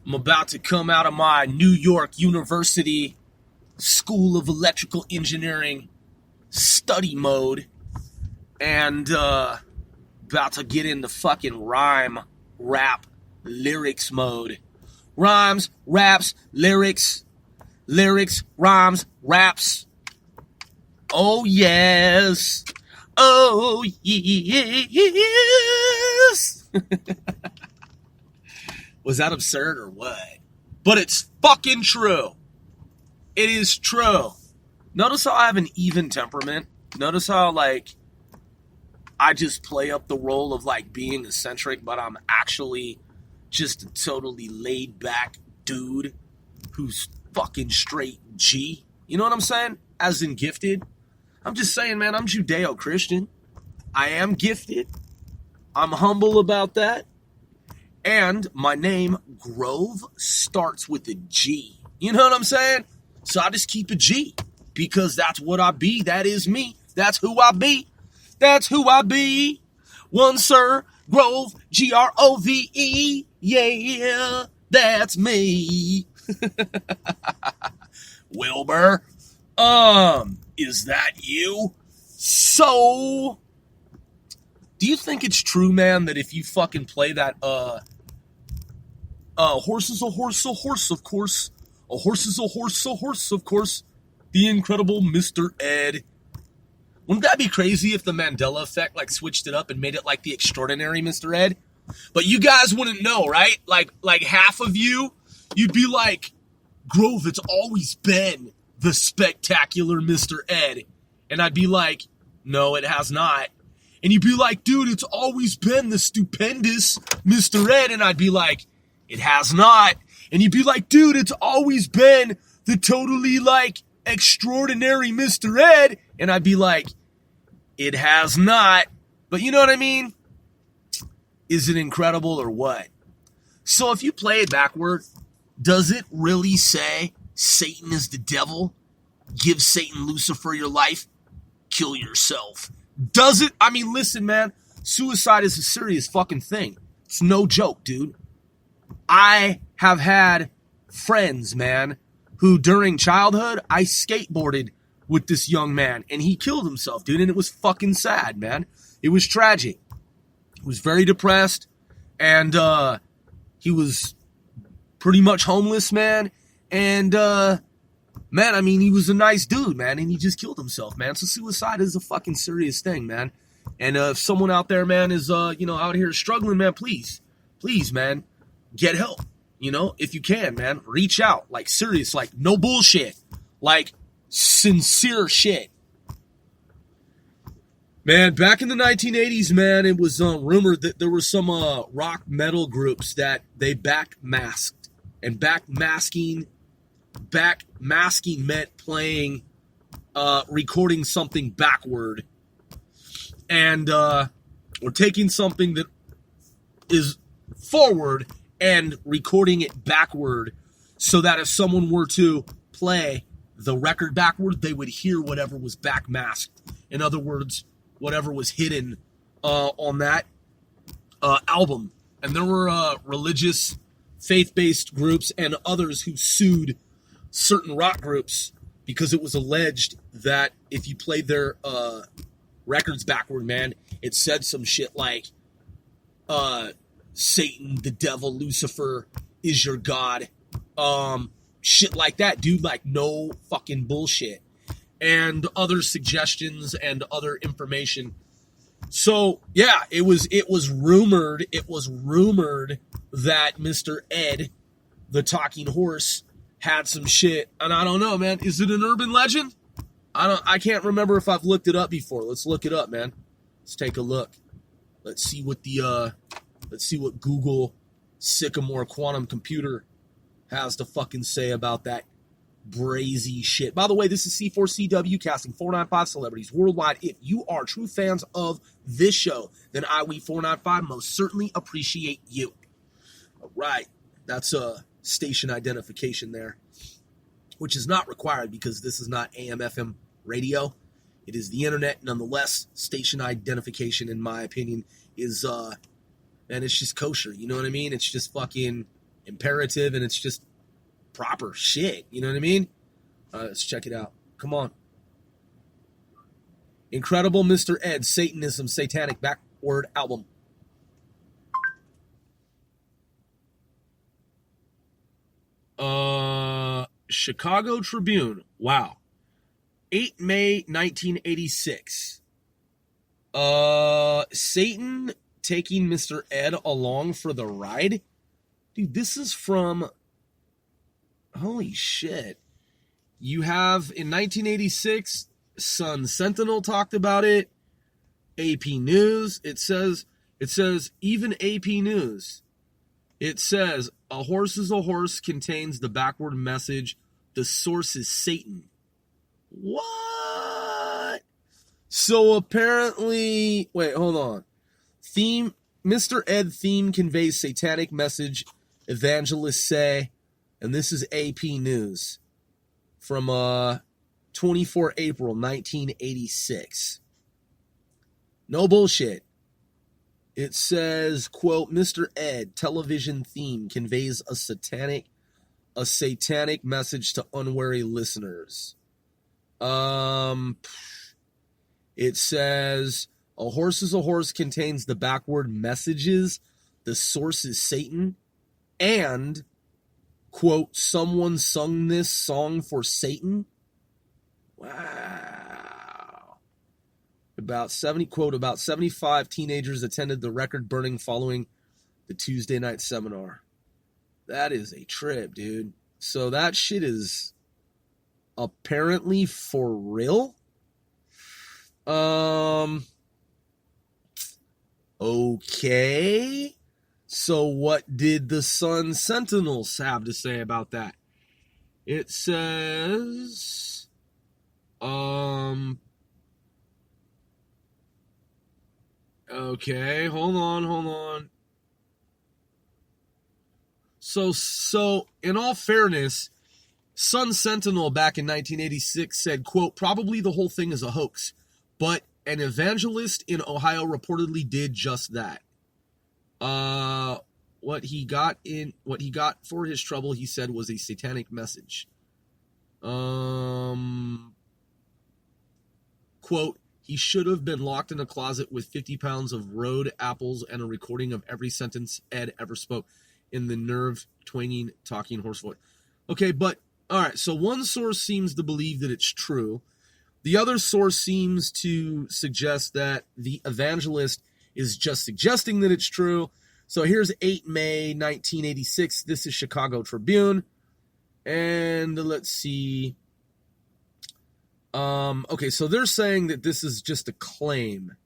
I'm about to come out of my New York University School of Electrical Engineering study mode and about to get into fucking rhyme, rap, lyrics mode. Rhymes, raps, lyrics, rhymes, raps. Oh, yes. Oh, yes. Was that absurd or what? But it's fucking true. It is true. Notice how I have an even temperament. Notice how, like, I just play up the role of, like, being eccentric, but I'm actually just a totally laid back dude who's fucking straight G. You know what I'm saying? As in gifted. I'm just saying, man, I'm Judeo-Christian. I am gifted. I'm humble about that. And my name, Grove, starts with a G. You know what I'm saying? So I just keep a G because that's what I be. That is me. That's who I be. That's who I be. One Sir Grove, Grove. Yeah, that's me. Wilbur, is that you? So, do you think it's true, man, that if you fucking play that, horse is a horse, of course. A horse is a horse, of course. The incredible Mr. Ed. Wouldn't that be crazy if the Mandela effect, like, switched it up and made it like the extraordinary Mr. Ed? But you guys wouldn't know, right? Like half of you, you'd be like, Grove, it's always been the spectacular Mr. Ed. And I'd be like, no, it has not. And you'd be like, dude, it's always been the stupendous Mr. Ed. And I'd be like, it has not. And you'd be like, dude, it's always been the totally, like, extraordinary Mr. Ed. And I'd be like, it has not. But you know what I mean? Is it incredible or what? So if you play it backward, does it really say Satan is the devil? Give Satan Lucifer your life? Kill yourself. Does it? I mean, listen, man. Suicide is a serious fucking thing. It's no joke, dude. I have had friends, man, who during childhood, I skateboarded with this young man, and he killed himself, dude, and it was fucking sad, man. It was tragic. He was very depressed, and he was pretty much homeless, man, and, man, I mean, he was a nice dude, man, and he just killed himself, man. So suicide is a fucking serious thing, man. And if someone out there, man, is, out here struggling, man, please, man, get help, if you can, man. Reach out, like, serious, like, no bullshit, like, sincere shit. Man, back in the 1980s, man, it was rumored that there were some rock metal groups that they backmasked. And backmasking meant playing, recording something backward. And we're taking something that is forward and recording it backward so that if someone were to play the record backward, they would hear whatever was backmasked. In other words, whatever was hidden on that album. And there were religious, faith-based groups and others who sued certain rock groups because it was alleged that if you played their records backward, man, it said some shit like, Satan, the devil, Lucifer is your God. Shit like that, dude, like no fucking bullshit. And other suggestions and other information. So, yeah, it was rumored that Mr. Ed, the talking horse, had some shit. And I don't know, man. Is it an urban legend? I can't remember if I've looked it up before. Let's look it up, man. Let's take a look. Let's see what Google Sycamore Quantum Computer has to fucking say about that brazy shit. By the way, this is C4CW casting 495 celebrities worldwide. If you are true fans of this show, then IWE495 most certainly appreciate you. All right. That's a station identification there, which is not required because this is not AM/FM radio. It is the internet. Nonetheless, station identification, in my opinion, is, and it's just kosher. You know what I mean? It's just fucking, imperative, and it's just proper shit. You know what I mean? Let's check it out. Come on. Incredible Mr. Ed, Satanism, Satanic Backward Album. Chicago Tribune. Wow. 8 May 1986. Satan taking Mr. Ed along for the ride? Dude, this is from... Holy shit. You have, in 1986, Sun Sentinel talked about it. AP News. It says, even AP News. It says, a horse is a horse contains the backward message. The source is Satan. What? So apparently, wait, hold on. Theme, Mr. Ed theme conveys satanic message, evangelists say, and this is AP News from 24 April 1986. No bullshit. It says, quote, Mr. Ed television theme conveys a satanic message to unwary listeners. It says, a horse is a horse contains the backward messages. The source is Satan. And, quote, someone sung this song for Satan. Wow. About 75 teenagers attended the record burning following the Tuesday night seminar. That is a trip, dude. So that shit is apparently for real. Okay. So what did the Sun Sentinels have to say about that? It says, okay, hold on. So in all fairness, Sun Sentinel back in 1986 said, quote, probably the whole thing is a hoax, but an evangelist in Ohio reportedly did just that. What he got for his trouble, he said, was a satanic message. Quote, he should have been locked in a closet with 50 pounds of road apples and a recording of every sentence Ed ever spoke in the nerve-twanging, talking horse voice. Okay, but, all right, so one source seems to believe that it's true. The other source seems to suggest that the evangelist is just suggesting that it's true. So here's 8 May 1986. This is Chicago Tribune. And let's see. Okay, so they're saying that this is just a claim.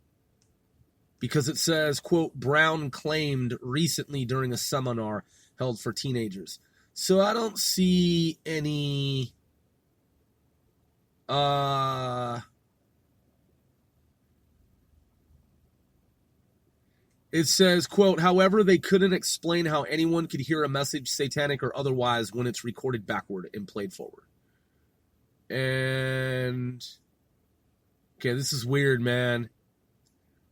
Because it says, quote, Brown claimed recently during a seminar held for teenagers. So I don't see any... It says, quote, however, they couldn't explain how anyone could hear a message, satanic or otherwise, when it's recorded backward and played forward. And, okay, this is weird, man.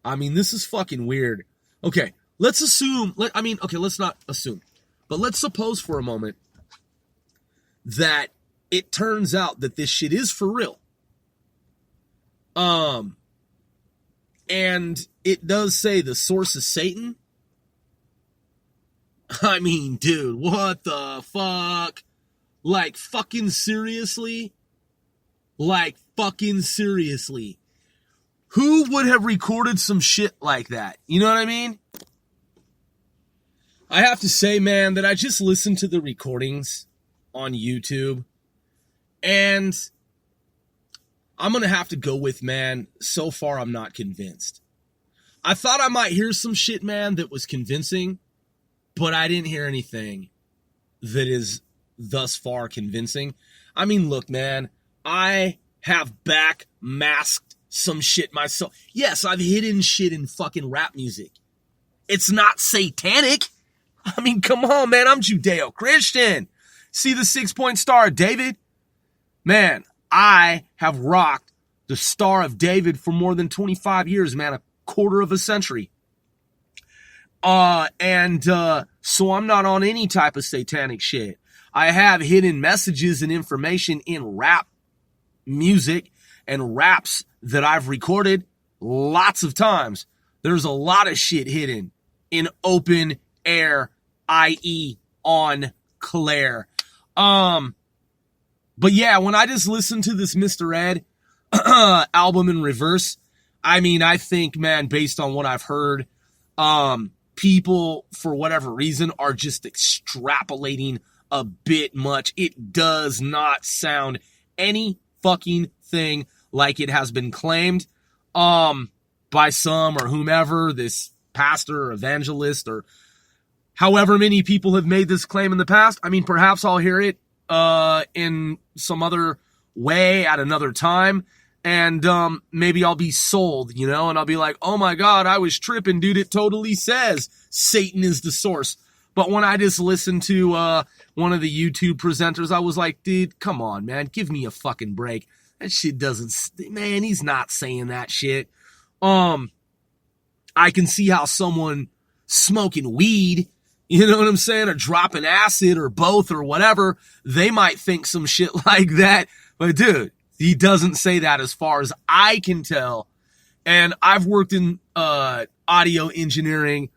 I mean, this is fucking weird. Okay, let's assume, let's not assume, but let's suppose for a moment that it turns out that this shit is for real. And it does say the source is Satan. I mean, dude, what the fuck? Like, fucking seriously? Like, fucking seriously. Who would have recorded some shit like that? You know what I mean? I have to say, man, that I just listened to the recordings on YouTube. And I'm going to have to go with, man, so far I'm not convinced. I thought I might hear some shit, man, that was convincing, but I didn't hear anything that is thus far convincing. I mean, look, man, I have back-masked some shit myself. Yes, I've hidden shit in fucking rap music. It's not satanic. I mean, come on, man, I'm Judeo-Christian. See the 6-point star, David? Man, I have rocked the Star of David for more than 25 years, man, a quarter of a century. So I'm not on any type of satanic shit. I have hidden messages and information in rap music and raps that I've recorded lots of times. There's a lot of shit hidden in open air, i.e. on Claire. But yeah, when I just listen to this Mr. Ed album in reverse, I mean, I think, man, based on what I've heard, people, for whatever reason, are just extrapolating a bit much. It does not sound any fucking thing like it has been claimed by some or whomever, this pastor or evangelist or however many people have made this claim in the past. I mean, perhaps I'll hear it in some other way at another time, and maybe I'll be sold, you know, and I'll be like, oh my God, I was tripping, dude. It totally says Satan is the source. But when I just listened to one of the YouTube presenters, I was like, dude, come on, man, give me a fucking break. That shit doesn't, man, he's not saying that shit. I can see how someone smoking weed, you know what I'm saying, or dropping acid or both or whatever, they might think some shit like that. But dude, he doesn't say that as far as I can tell. And I've worked in audio engineering,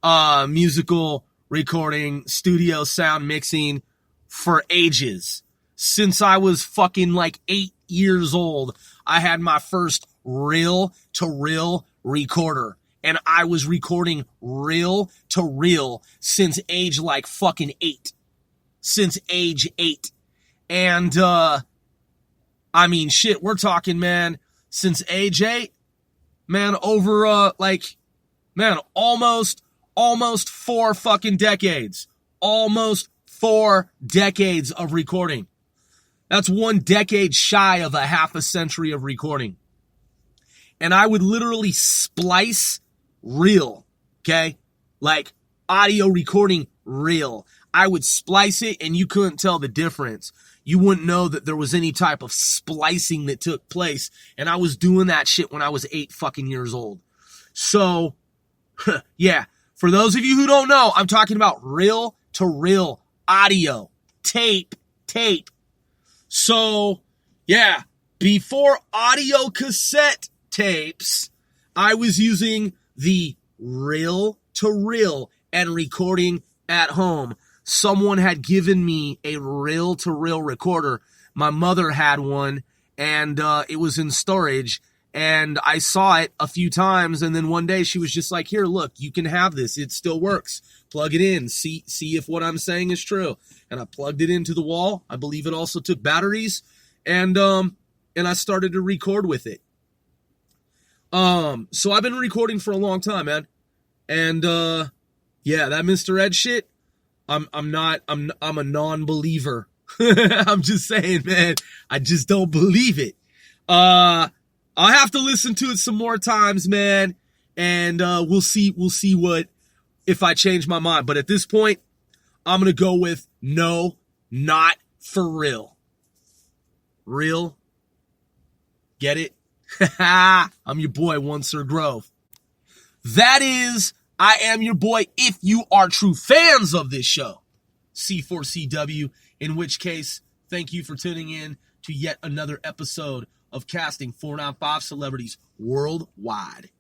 musical recording, studio sound mixing for ages. Since I was fucking like 8 years old, I had my first reel-to-reel recorder. And I was recording reel-to-reel since age like fucking 8. Since age 8. And, I mean, shit, we're talking, man, since age 8, man, over, almost 4 fucking decades. Almost 4 decades of recording. That's 1 decade shy of a half a century of recording. And I would literally splice reel, okay? Like audio recording reel. I would splice it and you couldn't tell the difference. You wouldn't know that there was any type of splicing that took place. And I was doing that shit when I was 8 fucking years old. So, yeah. For those of you who don't know, I'm talking about reel-to-reel audio. Tape. So, yeah. Before audio cassette tapes, I was using the reel-to-reel and recording at home. Someone had given me a reel-to-reel recorder. My mother had one, and it was in storage, and I saw it a few times, and then one day she was just like, here, look, you can have this. It still works. Plug it in. See if what I'm saying is true. And I plugged it into the wall. I believe it also took batteries, and I started to record with it. So I've been recording for a long time, man. And, yeah, that Mr. Ed shit, I'm a non-believer. I'm just saying, man, I just don't believe it. I'll have to listen to it some more times, man. And, we'll see what, if I change my mind. But at this point, I'm going to go with no, not for real. Real? Get it? I'm your boy, One Sir Grove. That is, I am your boy if you are true fans of this show, C4CW, in which case, thank you for tuning in to yet another episode of Casting 495 Celebrities Worldwide.